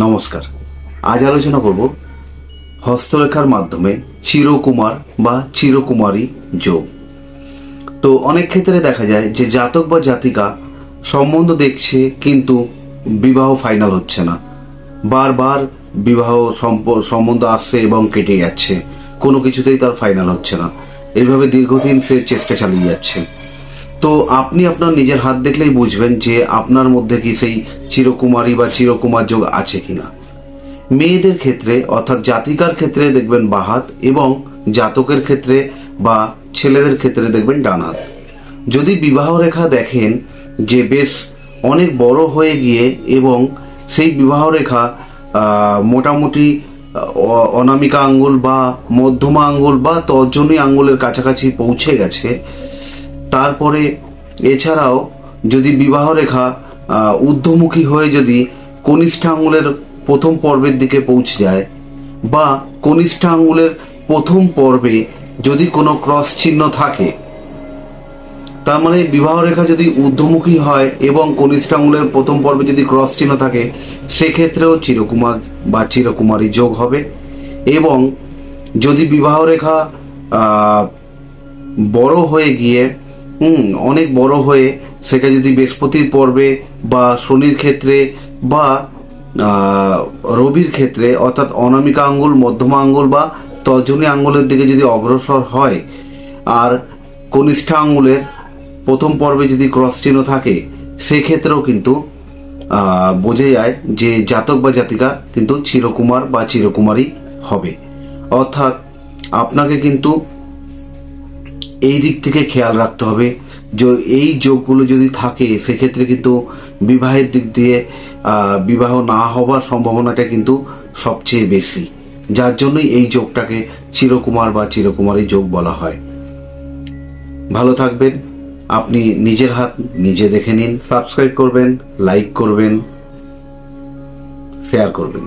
নমস্কার। আজ আলোচনা করব হস্তরেখার মাধ্যমে চিরকুমার বা চিরকুমারী যোগ। তো অনেক ক্ষেত্রে দেখা যায় যে জাতক বা জাতিকা সম্বন্ধ দেখছে কিন্তু বিবাহ ফাইনাল হচ্ছে না, বারবার বিবাহ সম্বন্ধ আসছে এবং কেটে যাচ্ছে, কোনো কিছুতেই তার ফাইনাল হচ্ছে না। এইভাবে দীর্ঘদিন সে চেষ্টা চালিয়ে যাচ্ছে। তো আপনি আপনার নিজের হাত দেখলেই বুঝবেন যে আপনার মধ্যে কি সেই চিরকুমারী বা চিরকুমার যোগ আছে কিনা। মেয়েদের ক্ষেত্রে অর্থাৎ জাতিকার ক্ষেত্রে দেখবেন বাঁ হাত এবং জাতকের ক্ষেত্রে বা ছেলেদের ক্ষেত্রে দেখবেন ডান হাত। যদি বিবাহ রেখা দেখেন যে বেশ অনেক বড় হয়ে গিয়ে এবং সেই বিবাহ রেখা মোটামুটি অনামিকা আঙ্গুল বা মধ্যমা আঙ্গুল বা তর্জনী আঙ্গুলের কাছাকাছি পৌঁছে গেছে, তারপরে এছাড়াও যদি বিবাহ রেখা ঊর্ধ্বমুখী হয়ে যদি কনিষ্ঠ আঙ্গুলের প্রথম পর্বের দিকে পৌঁছে যায় বা কনিষ্ঠ আঙ্গুলের প্রথম পর্বে যদি কোনো ক্রস চিহ্ন থাকে, তার মানে বিবাহ রেখা যদি ঊর্ধ্বমুখী হয় এবং কনিষ্ঠ আঙ্গুলের প্রথম পর্বে যদি ক্রস চিহ্ন থাকে, সেক্ষেত্রেও চিরকুমার বা চিরকুমারী যোগ হবে। এবং যদি বিবাহ রেখা বড় হয়ে গিয়ে অনেক বড় হয়ে সেটা যদি বৃহস্পতির পর্বে বা শনির ক্ষেত্রে বা রবির ক্ষেত্রে অর্থাৎ অনামিকা আঙ্গুল, মধ্যমা আঙ্গুল বা তর্জনী আঙ্গুলের দিকে যদি অগ্রসর হয় আর কনিষ্ঠ আঙ্গুলের প্রথম পর্বে যদি ক্রস চিহ্ন থাকে, সেক্ষেত্রেও কিন্তু বোঝা যায় যে জাতক বা জাতিকা কিন্তু চিরকুমার বা চিরকুমারী হবে। অর্থাৎ আপনাকে কিন্তু এই দিক থেকে খেয়াল রাখতে হবে যে এই যোগগুলো যদি থাকে সেক্ষেত্রে কিন্তু বিবাহের দিক দিয়ে বিবাহ না হবার সম্ভাবনাটা কিন্তু সবচেয়ে বেশি, যার জন্যই এই যোগটাকে চিরকুমার বা চিরকুমারী যোগ বলা হয়। ভালো থাকবেন। আপনি নিজের হাত নিজে দেখে নিন। সাবস্ক্রাইব করবেন, লাইক করবেন, শেয়ার করবেন।